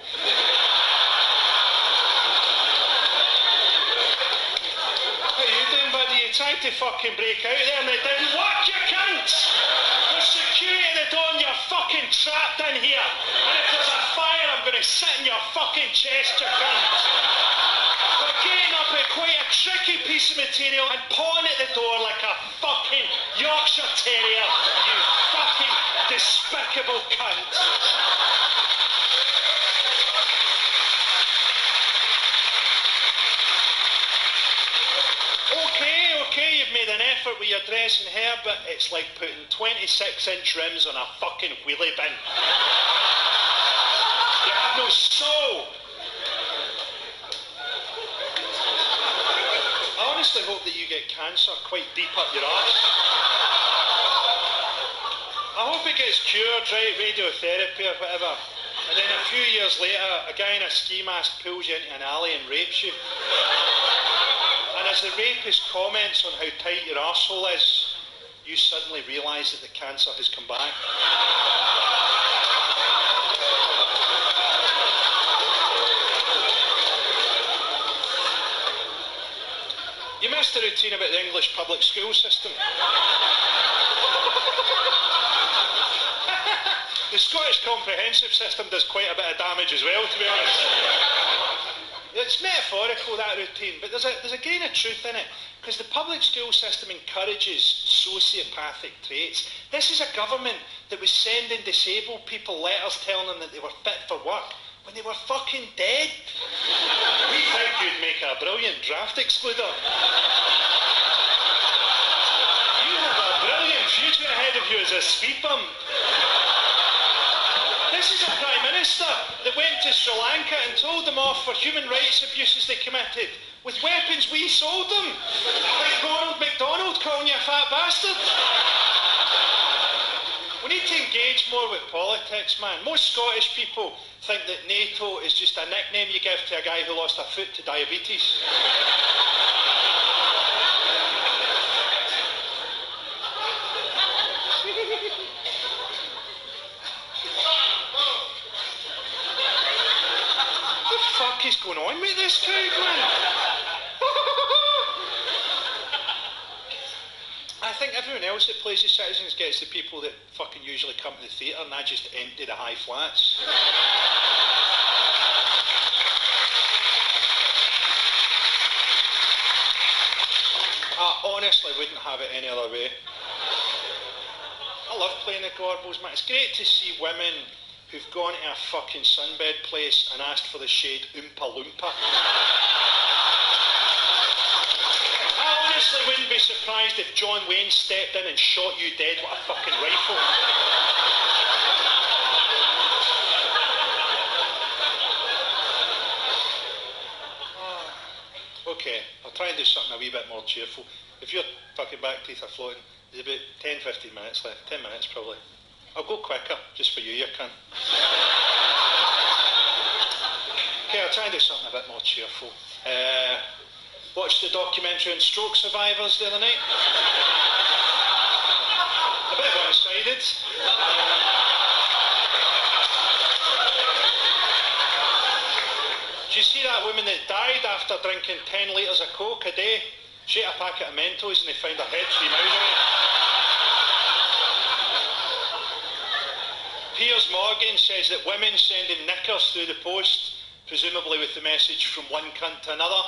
How you doing, buddy? You tried to fucking break out there and it didn't work, you cunts! There's security at the door and you're fucking trapped in here. And if there's a fire, I'm going to sit in your fucking chest, you cunts. But getting up at quite a tricky piece of material and pawing at the door like a fucking Yorkshire Terrier, you fucking despicable cunt. Okay, you've made an effort with your dress and hair, but it's like putting 26-inch rims on a fucking wheelie bin. You have no soul. I honestly hope that you get cancer quite deep up your arse. I hope it gets cured, right, radiotherapy or whatever, and then a few years later, a guy in a ski mask pulls you into an alley and rapes you. And as the rapist comments on how tight your arsehole is, you suddenly realise that the cancer has come back. You missed the routine about the English public school system. The Scottish comprehensive system does quite a bit of damage as well, to be honest. It's metaphorical, that routine, but there's a grain of truth in it, because the public school system encourages sociopathic traits. This is a government that was sending disabled people letters telling them that they were fit for work when they were fucking dead. We think you'd make a brilliant draft excluder. You have a brilliant as a speed bump. This is a Prime Minister that went to Sri Lanka and told them off for human rights abuses they committed with weapons we sold them. Like Ronald McDonald calling you a fat bastard. We need to engage more with politics, man. Most Scottish people think that NATO is just a nickname you give to a guy who lost a foot to diabetes. What the fuck is going on with this crowd, man? I think everyone else that plays the citizens gets the people that fucking usually come to the theatre, and I just empty the high flats. I honestly wouldn't have it any other way. I love playing the Gorbals, man. It's great to see women who've gone to a fucking sunbed place and asked for the shade Oompa Loompa. I honestly wouldn't be surprised if John Wayne stepped in and shot you dead with a fucking rifle. Okay, I'll try and do something a wee bit more cheerful. If your fucking back teeth are floating, there's about 10-15 minutes left. 10 minutes probably. I'll go quicker, just for you can. Okay, I'll try and do something a bit more cheerful. Watched the documentary on stroke survivors the other night. A bit one-sided. Did you see that woman that died after drinking 10 litres of Coke a day? She ate a packet of Mentos and they found her head 3 miles away. Piers Morgan says that women sending knickers through the post, presumably with the message from one cunt to another.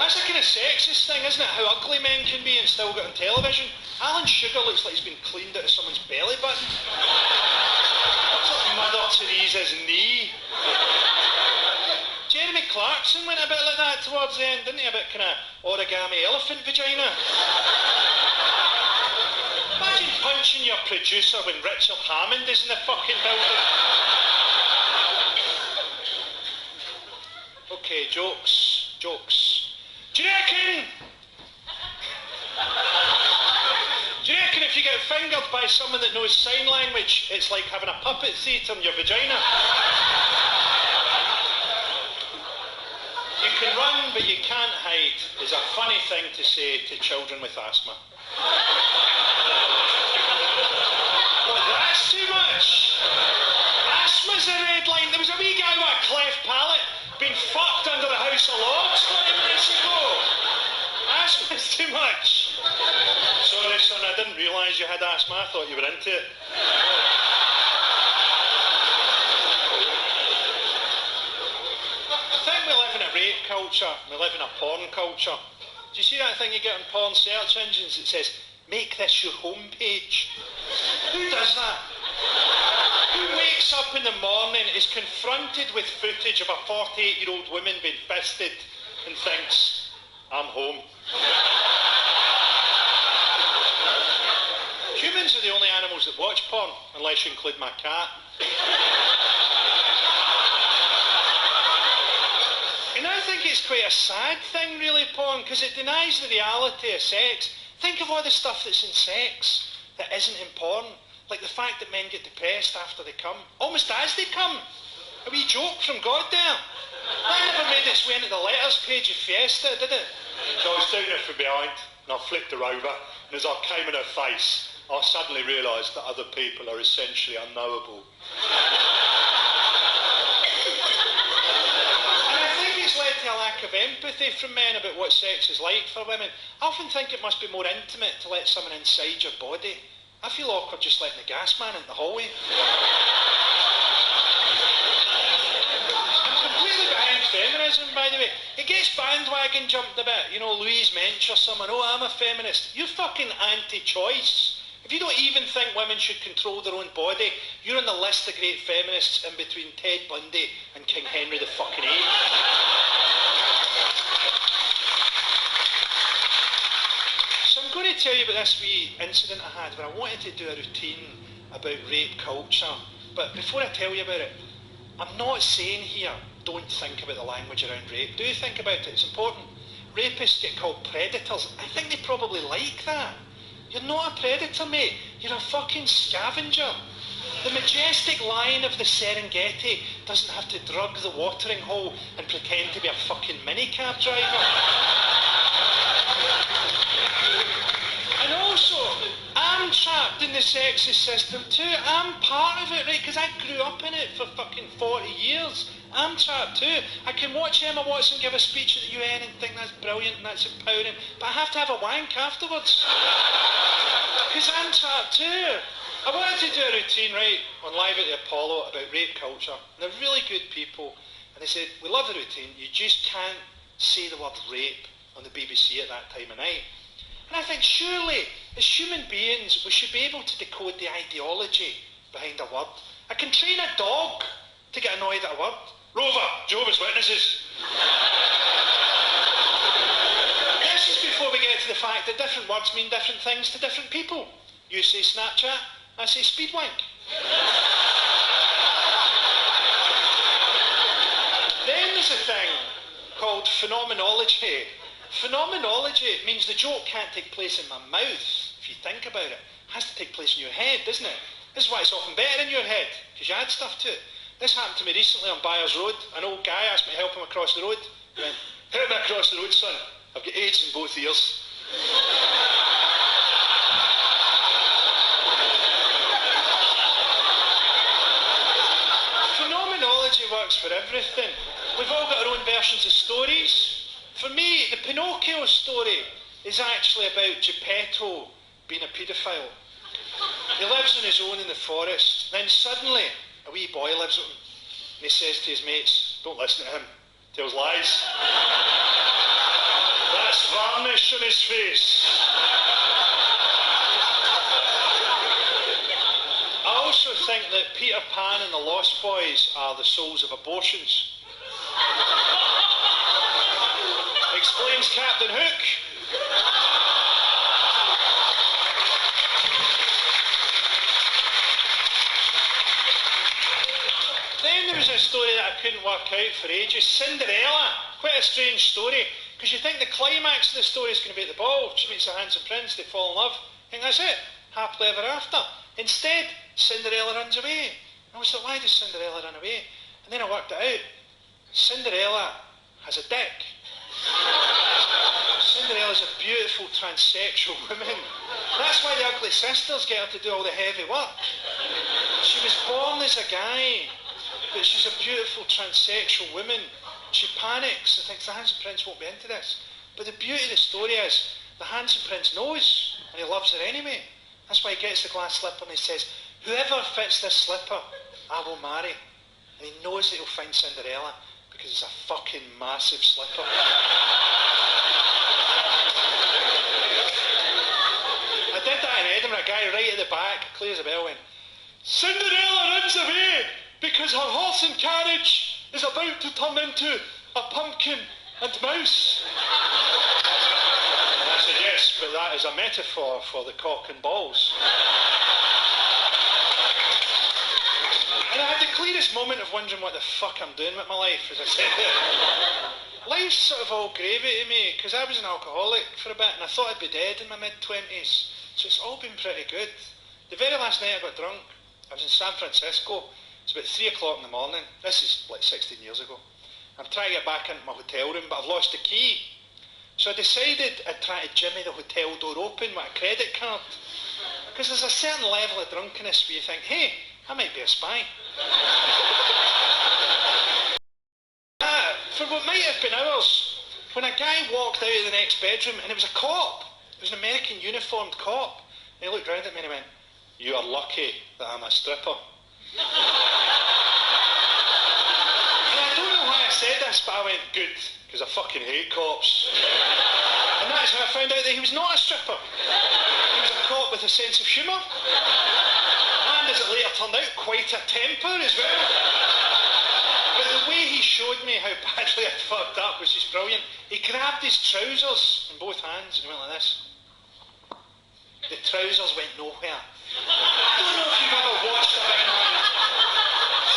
That's a kind of sexist thing, isn't it? How ugly men can be and still get on television. Alan Sugar looks like he's been cleaned out of someone's belly button. It's like Mother Teresa's knee. Jeremy Clarkson went a bit like that towards the end, didn't he? A bit kind of origami elephant vagina. Imagine punching your producer when Richard Hammond is in the fucking building. Okay, jokes. Do you reckon if you get fingered by someone that knows sign language, it's like having a puppet theatre in your vagina? You can run, but you can't hide, is a funny thing to say to children with asthma. Well, that's too much. Asthma's a red line. There was a wee guy with a cleft palate being fucked under the House of Lords 20 minutes ago. Asthma's too much. Sorry, son, I didn't realise you had asthma. I thought you were into it. I think we live in a rape culture. We live in a porn culture. Do you see that thing you get on porn search engines that says, make this your homepage? Who does that? Who wakes up in the morning, is confronted with footage of a 48-year-old woman being fisted and thinks, I'm home. Humans are the only animals that watch porn, unless you include my cat. And I think it's quite a sad thing, really, porn, because it denies the reality of sex. Think of all the stuff that's in sex that isn't in porn. Like the fact that men get depressed after they come, almost as they come. A wee joke from God there. That never made its way into the letters page of Fiesta, did it? So I was doing it from behind, and I flicked her over, and as I came in her face, I suddenly realised that other people are essentially unknowable. And I think it's led to a lack of empathy from men about what sex is like for women. I often think it must be more intimate to let someone inside your body. I feel awkward just letting the gas man into the hallway. I'm completely behind feminism, by the way. It gets bandwagon jumped a bit. You know, Louise Mensch or someone, oh, I'm a feminist. You're fucking anti-choice. If you don't even think women should control their own body, you're on the list of great feminists in between Ted Bundy and King Henry the fucking VIII. Some going to tell you about this wee incident I had where I wanted to do a routine about rape culture. But before I tell you about it, I'm not saying here, don't think about the language around rape. Do think about it, it's important. Rapists get called predators. I think they probably like that. You're not a predator, mate. You're a fucking scavenger. The majestic lion of the Serengeti doesn't have to drug the watering hole and pretend to be a fucking minicab driver. And also, I'm trapped in the sexist system too. I'm part of it, right? Because I grew up in it for fucking 40 years. I'm trapped too. I can watch Emma Watson give a speech at the UN and think that's brilliant and that's empowering, but I have to have a wank afterwards. Because I'm trapped too. I wanted to do a routine, right, on Live at the Apollo about rape culture. And they're really good people. And they said, we love the routine, you just can't say the word rape on the BBC at that time of night. And I think, surely, as human beings, we should be able to decode the ideology behind a word. I can train a dog to get annoyed at a word. Rover, Jehovah's Witnesses. This is before we get to the fact that different words mean different things to different people. You say Snapchat, I say speedwank. Then there's a thing called phenomenology. Phenomenology means the joke can't take place in my mouth, if you think about it. It has to take place in your head, doesn't it? This is why it's often better in your head, because you add stuff to it. This happened to me recently on Byers Road. An old guy asked me to help him across the road. He went, help me across the road, son. I've got AIDS in both ears. Phenomenology works for everything. We've all got our own versions of stories. For me, the Pinocchio story is actually about Geppetto being a paedophile. He lives on his own in the forest. Then suddenly, a wee boy lives with him. And he says to his mates, don't listen to him. Tells lies. That's varnish on his face. I also think that Peter Pan and the Lost Boys are the souls of abortions. Explains Captain Hook. Then there was a story that I couldn't work out for ages. Cinderella. Quite a strange story. Because you think the climax of the story is going to be at the ball. She meets a handsome prince, they fall in love. I think that's it. Happily ever after. Instead, Cinderella runs away. I was like, why does Cinderella run away? And then I worked it out. Cinderella has a dick. Cinderella's a beautiful transsexual woman. That's why the ugly sisters get her to do all the heavy work. She was born as a guy, but she's a beautiful transsexual woman. She panics and thinks the handsome prince won't be into this. But the beauty of the story is, the handsome prince knows, and he loves her anyway. That's why he gets the glass slipper and he says, whoever fits this slipper, I will marry. And he knows that he'll find Cinderella because it's a fucking massive slipper. I did that in Edinburgh. A guy right at the back, clear as a bell, went, Cinderella runs away because her horse and carriage is about to turn into a pumpkin and mouse. I said, yes, but that is a metaphor for the cock and balls. And I had the clearest moment of wondering what the fuck I'm doing with my life, as I said there. Life's sort of all gravy to me, because I was an alcoholic for a bit, and I thought I'd be dead in my mid-20s. So it's all been pretty good. The very last night I got drunk, I was in San Francisco. It's about 3 o'clock in the morning. This is like 16 years ago. I'm trying to get back into my hotel room, but I've lost the key. So I decided I'd try to jimmy the hotel door open with a credit card. Because there's a certain level of drunkenness where you think, hey, I might be a spy. For what might have been hours, when a guy walked out of the next bedroom and it was a cop. It was an American uniformed cop. And he looked round at me and he went, you are lucky that I'm a stripper. And I don't know why I said this, but I went, good, because I fucking hate cops. And that's how I found out that he was not a stripper. He was a cop with a sense of humour. And as it later turned out, quite a temper as well. But the way he showed me how badly I'd fucked up was just brilliant. He grabbed his trousers in both hands and he went like this. the trousers went nowhere. I don't know if you've ever watched a big man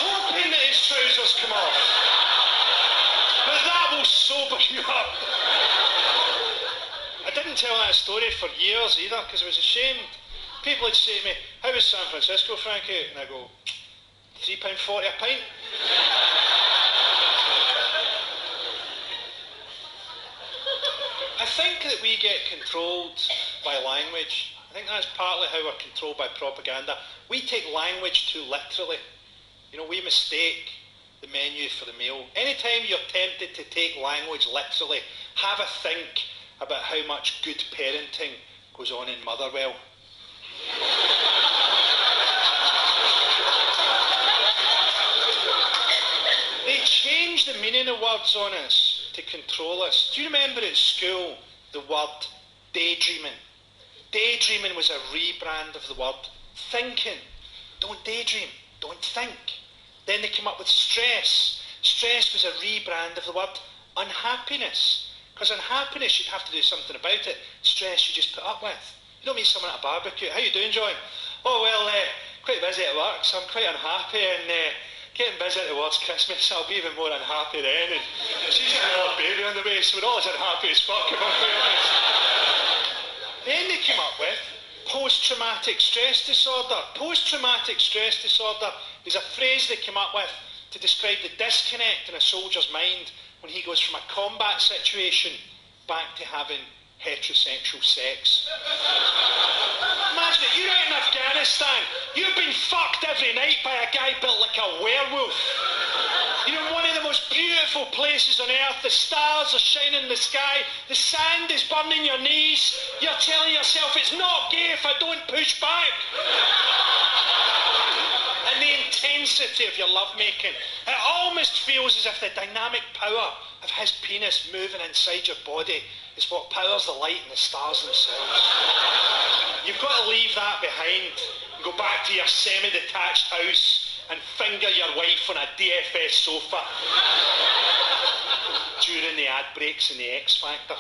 hoping that his trousers come off. But that will sober you up. I didn't tell that story for years either because I was ashamed. People would say to me, how was San Francisco, Frankie? And I go, £3.40 a pint. I think that we get controlled by language. I think that's partly how we're controlled by propaganda. We take language too literally. You know, we mistake the menu for the meal. Anytime you're tempted to take language literally, have a think about how much good parenting goes on in Motherwell. They change the meaning of words on us to control us. Do you remember at school the word daydreaming? Daydreaming was a rebrand of the word thinking. Don't daydream, don't think. Then they came up with stress. Stress was a rebrand of the word unhappiness. Because unhappiness, you'd have to do something about it. Stress, you just put up with. You don't meet someone at a barbecue. How you doing, John? Oh, well, quite busy at work, so I'm quite unhappy, and getting busy towards Christmas, I'll be even more unhappy then. And she's got another baby on the way, so we're all as unhappy as fuck, if I'm quite honest. Then they came up with post-traumatic stress disorder. Post-traumatic stress disorder is a phrase they came up with to describe the disconnect in a soldier's mind when he goes from a combat situation back to having heterosexual sex. Imagine it, you're out in Afghanistan, you've been fucked every night by a guy built like a werewolf. You're in one of the most beautiful places on earth, the stars are shining in the sky, the sand is burning your knees, you're telling yourself it's not gay if I don't push back. And the intensity of your lovemaking, it almost feels as if the dynamic power of his penis moving inside your body is what powers the light and the stars themselves. You've got to leave that behind and go back to your semi-detached house and finger your wife on a DFS sofa during the ad breaks in the X Factor.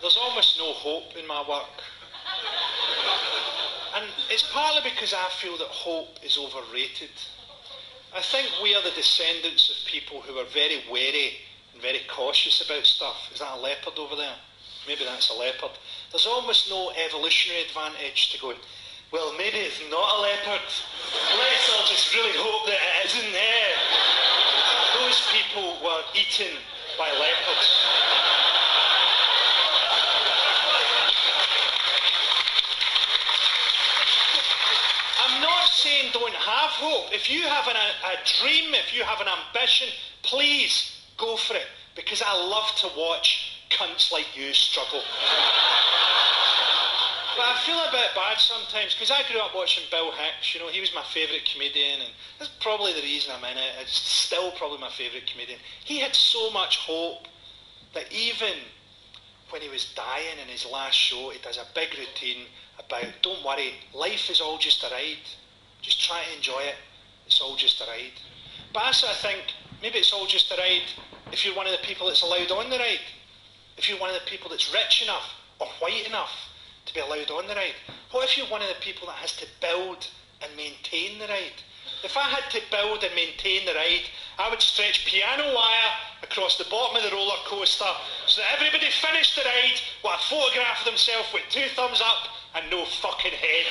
There's almost no hope in my work. And it's partly because I feel that hope is overrated. I think we are the descendants of people who are very wary and very cautious about stuff. Is that a leopard over there? Maybe that's a leopard. There's almost no evolutionary advantage to going, well, maybe it's not a leopard. Let's all just really hope that it isn't there. Those people were eaten by leopards. I'm not saying don't have hope. If you have a dream, if you have an ambition, please go for it. Because I love to watch cunts like you struggle. But I feel a bit bad sometimes because I grew up watching Bill Hicks. You know, he was my favourite comedian, and that's probably the reason I'm in it. It's still probably my favourite comedian. He had so much hope that even when he was dying in his last show, he does a big routine about, don't worry, life is all just a ride. Just try to enjoy it. It's all just a ride. But I sort of think, maybe it's all just a ride if you're one of the people that's allowed on the ride. If you're one of the people that's rich enough or white enough to be allowed on the ride. What if you're one of the people that has to build and maintain the ride? If I had to build and maintain the ride, I would stretch piano wire across the bottom of the roller coaster so that everybody finished the ride with a photograph of themselves with 2 thumbs up and no fucking head.